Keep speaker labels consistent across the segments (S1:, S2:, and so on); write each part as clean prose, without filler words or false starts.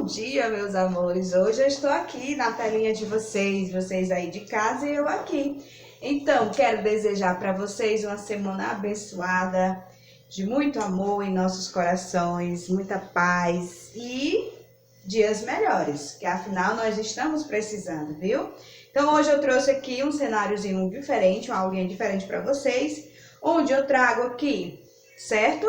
S1: dia, meus amores. Hoje eu estou aqui na telinha de vocês aí de casa e eu aqui. Então, quero desejar para vocês uma semana abençoada, de muito amor em nossos corações, muita paz e dias melhores, que afinal nós estamos precisando, viu? Então, hoje eu trouxe aqui um cenáriozinho diferente, uma aulinha diferente para vocês, onde eu trago aqui, certo?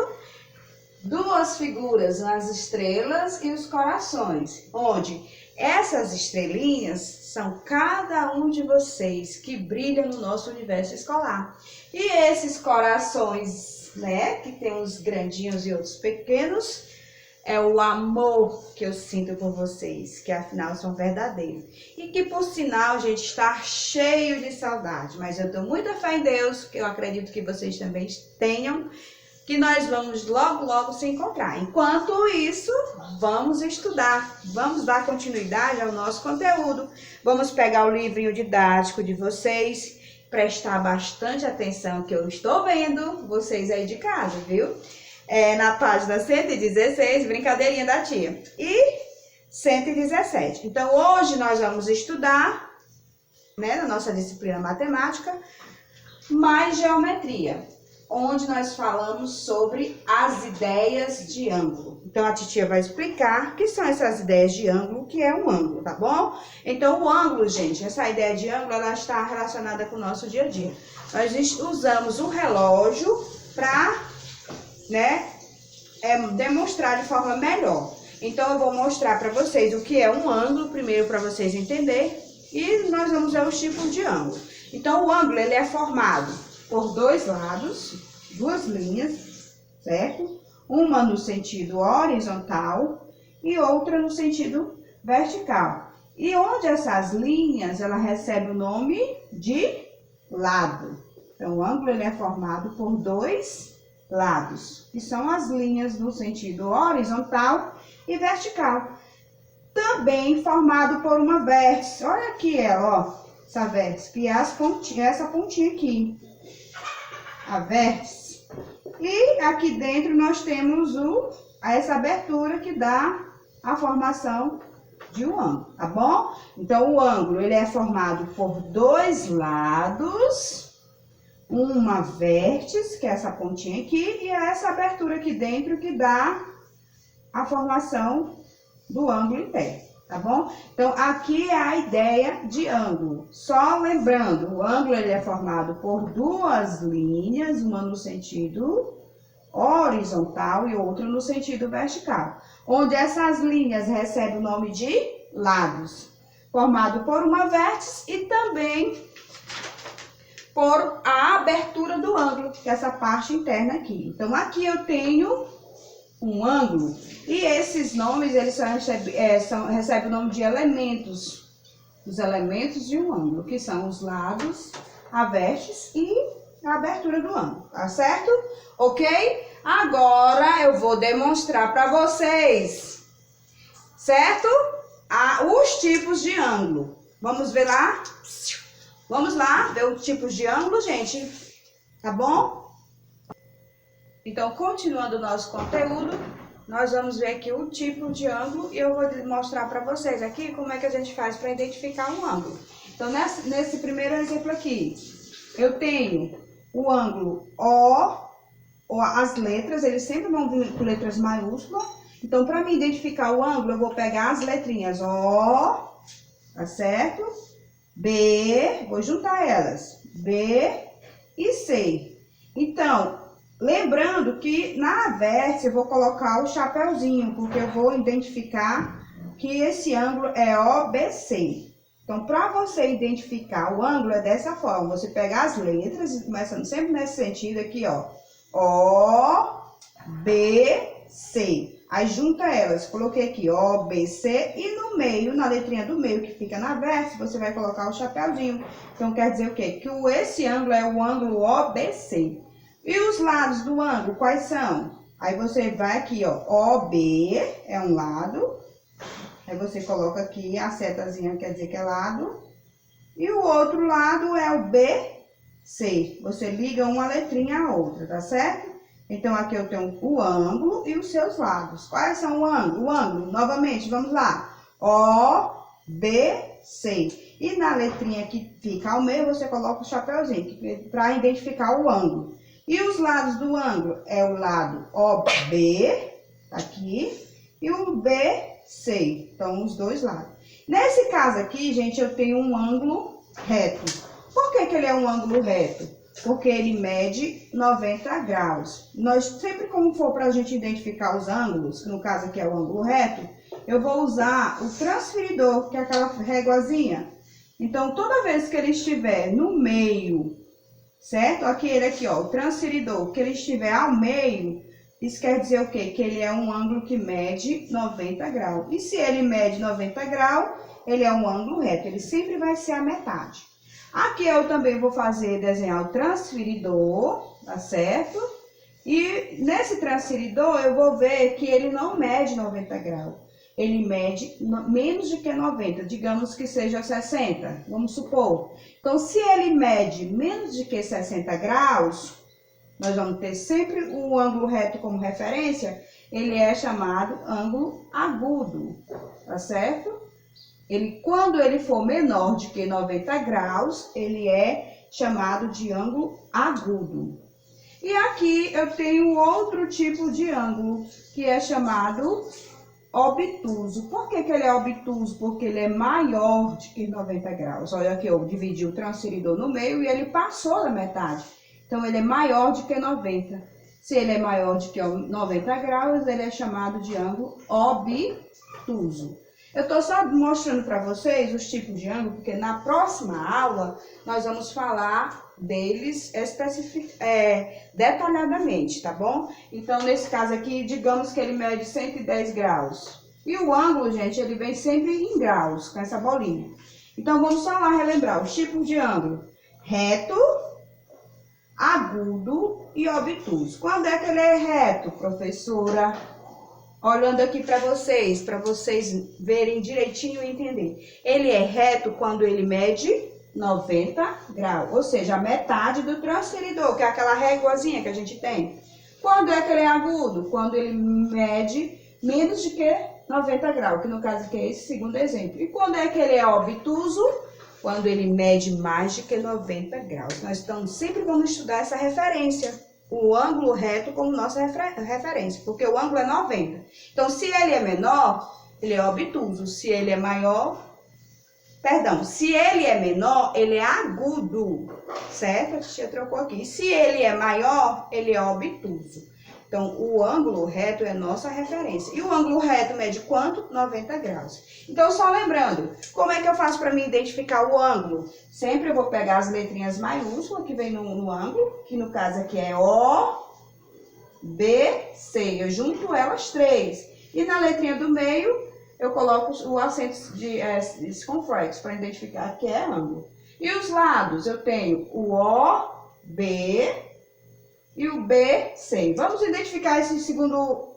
S1: Duas figuras, as estrelas e os corações, onde essas estrelinhas são cada um de vocês que brilham no nosso universo escolar. E esses corações, né, que tem uns grandinhos e outros pequenos, é o amor que eu sinto por vocês, que afinal são verdadeiros. E que, por sinal, gente, está cheio de saudade. Mas eu tenho muita fé em Deus, que eu acredito que vocês também tenham, que nós vamos logo se encontrar. Enquanto isso, vamos estudar, vamos dar continuidade ao nosso conteúdo, vamos pegar o livrinho didático de vocês, prestar bastante atenção que eu estou vendo vocês aí de casa, viu? Na página 116, brincadeirinha da tia, e 117. Então, hoje nós vamos estudar, né, na nossa disciplina matemática, mais geometria, onde nós falamos sobre as ideias de ângulo. Então, a titia vai explicar o que são essas ideias de ângulo, o que é um ângulo, tá bom? Então, o ângulo, gente, essa ideia de ângulo, ela está relacionada com o nosso dia a dia. Nós usamos um relógio para, né, demonstrar de forma melhor. Então, eu vou mostrar para vocês o que é um ângulo, primeiro para vocês entenderem, e nós vamos ver os tipos de ângulo. Então, o ângulo, ele é formado por dois lados, duas linhas, certo? Uma no sentido horizontal e outra no sentido vertical. E onde essas linhas, ela recebe o nome de lado. Então, o ângulo, ele é formado por dois lados, que são as linhas no sentido horizontal e vertical. Também formado por uma vértice. Olha aqui ela, ó, essa vértice, que é essa pontinha aqui, a vértice. E aqui dentro nós temos essa abertura que dá a formação de um ângulo, tá bom? Então, o ângulo, ele é formado por dois lados, uma vértice, que é essa pontinha aqui, e essa abertura aqui dentro que dá a formação do ângulo interno, tá bom? Então, aqui é a ideia de ângulo. Só lembrando, o ângulo, ele é formado por duas linhas, uma no sentido horizontal e outra no sentido vertical, onde essas linhas recebem o nome de lados, formado por uma vértice e também por a abertura do ângulo, que é essa parte interna aqui. Então, aqui eu tenho um ângulo e esses nomes, eles recebem o nome de elementos, os elementos de um ângulo, que são os lados, a vértice e a abertura do ângulo, tá certo? Ok? Agora eu vou demonstrar para vocês, certo? Os tipos de ângulo. Vamos ver lá? Vamos lá ver os tipos de ângulo, gente, tá bom? Então, continuando o nosso conteúdo, nós vamos ver aqui o tipo de ângulo e eu vou mostrar para vocês aqui como é que a gente faz para identificar um ângulo. Então, nesse primeiro exemplo aqui, eu tenho o ângulo O, as letras, eles sempre vão vir com letras maiúsculas. Então, para me identificar o ângulo, eu vou pegar as letrinhas O, tá certo? B, vou juntar elas, B e C. Então, lembrando que na vértice eu vou colocar o chapéuzinho, porque eu vou identificar que esse ângulo é OBC. Então, para você identificar o ângulo é dessa forma, você pega as letras, começando sempre nesse sentido aqui, ó, O, B, C. Aí junta elas, coloquei aqui O, B, C e no meio, na letrinha do meio que fica na vértice, você vai colocar o chapéuzinho. Então quer dizer o quê? Que esse ângulo é o ângulo OBC. E os lados do ângulo, quais são? Aí você vai aqui, ó, OB é um lado. Aí você coloca aqui a setazinha, quer dizer que é lado. E o outro lado é o BC. Você liga uma letrinha à outra, tá certo? Então, aqui eu tenho o ângulo e os seus lados. Quais são o ângulo? O ângulo, novamente, vamos lá. O, B, C. E na letrinha que fica ao meio, você coloca o chapéuzinho para identificar o ângulo. E os lados do ângulo é o lado OB, aqui, e o BC. Então, os dois lados. Nesse caso aqui, gente, eu tenho um ângulo reto. Por que ele é um ângulo reto? Porque ele mede 90 graus. Nós, sempre como for para a gente identificar os ângulos, que no caso aqui é o ângulo reto, eu vou usar o transferidor, que é aquela réguazinha. Então, toda vez que ele estiver no meio, certo? Aqui ele aqui, ó, o transferidor, que ele estiver ao meio, isso quer dizer o quê? Que ele é um ângulo que mede 90 graus. E se ele mede 90 graus, ele é um ângulo reto, ele sempre vai ser a metade. Aqui eu também vou desenhar o transferidor, tá certo? E nesse transferidor eu vou ver que ele não mede 90 graus. Ele mede menos de que 90, digamos que seja 60, vamos supor. Então, se ele mede menos de que 60 graus, nós vamos ter sempre o ângulo reto como referência, ele é chamado ângulo agudo, tá certo? Quando ele for menor de que 90 graus, ele é chamado de ângulo agudo. E aqui eu tenho outro tipo de ângulo, que é chamado obtuso. Por que ele é obtuso? Porque ele é maior de que 90 graus. Olha aqui, eu dividi o transferidor no meio e ele passou da metade. Então, ele é maior de que 90. Se ele é maior de que 90 graus, ele é chamado de ângulo obtuso. Eu estou só mostrando para vocês os tipos de ângulo, porque na próxima aula nós vamos falar deles detalhadamente, tá bom? Então, nesse caso aqui, digamos que ele mede 110 graus. E o ângulo, gente, ele vem sempre em graus, com essa bolinha. Então, vamos só lá relembrar os tipos de ângulo. Reto, agudo e obtuso. Quando é que ele é reto, professora? Olhando aqui para vocês verem direitinho e entender. Ele é reto quando ele mede 90 graus, ou seja, a metade do transferidor, que é aquela réguazinha que a gente tem. Quando é que ele é agudo? Quando ele mede menos de que 90 graus, que no caso aqui é esse segundo exemplo. E quando é que ele é obtuso? Quando ele mede mais de que 90 graus. Nós sempre vamos estudar essa referência. O ângulo reto como nossa referência, porque o ângulo é 90. Então, se ele é menor, ele é obtuso. Se ele é maior, se ele é menor, ele é agudo, certo? A tia trocou aqui. Se ele é maior, ele é obtuso. Então, o ângulo reto é nossa referência. E o ângulo reto mede quanto? 90 graus. Então, só lembrando, como é que eu faço para me identificar o ângulo? Sempre eu vou pegar as letrinhas maiúsculas que vem no ângulo, que no caso aqui é O, B, C. Eu junto elas três. E na letrinha do meio, eu coloco o acento circunflexo para identificar que é ângulo. E os lados, eu tenho o O, B e o BC. Vamos identificar esse segundo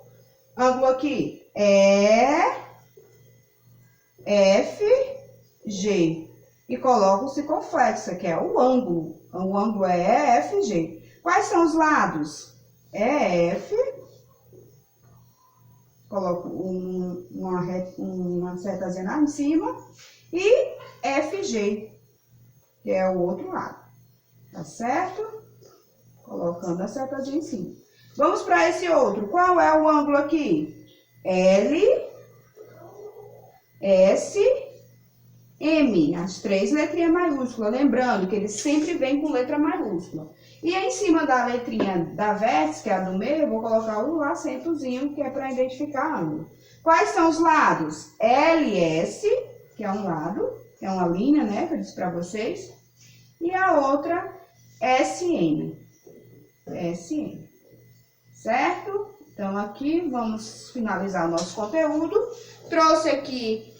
S1: ângulo aqui. EFG. E coloco o circunflexo, que é o ângulo. O ângulo é EFG. Quais são os lados? EF. Coloco uma setazinha lá em cima. E FG, que é o outro lado. Tá certo? Colocando a setazinha em cima. Vamos para esse outro. Qual é o ângulo aqui? L, S, M. As três letrinhas maiúsculas. Lembrando que ele sempre vem com letra maiúscula. E em cima da letrinha da vértice, que é a do meio, eu vou colocar o acentozinho, que é para identificar ângulo. Quais são os lados? LS, que é um lado, que é uma linha, né, que eu disse para vocês. E a outra, SM. SM. Certo? Então, aqui vamos finalizar o nosso conteúdo. Trouxe aqui,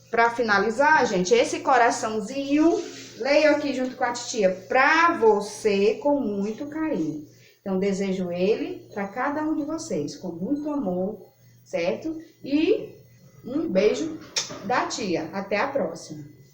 S1: para finalizar, gente, esse coraçãozinho. Leio aqui junto com a titia, para você, com muito carinho. Então, desejo ele para cada um de vocês, com muito amor, certo? E um beijo da tia. Até a próxima.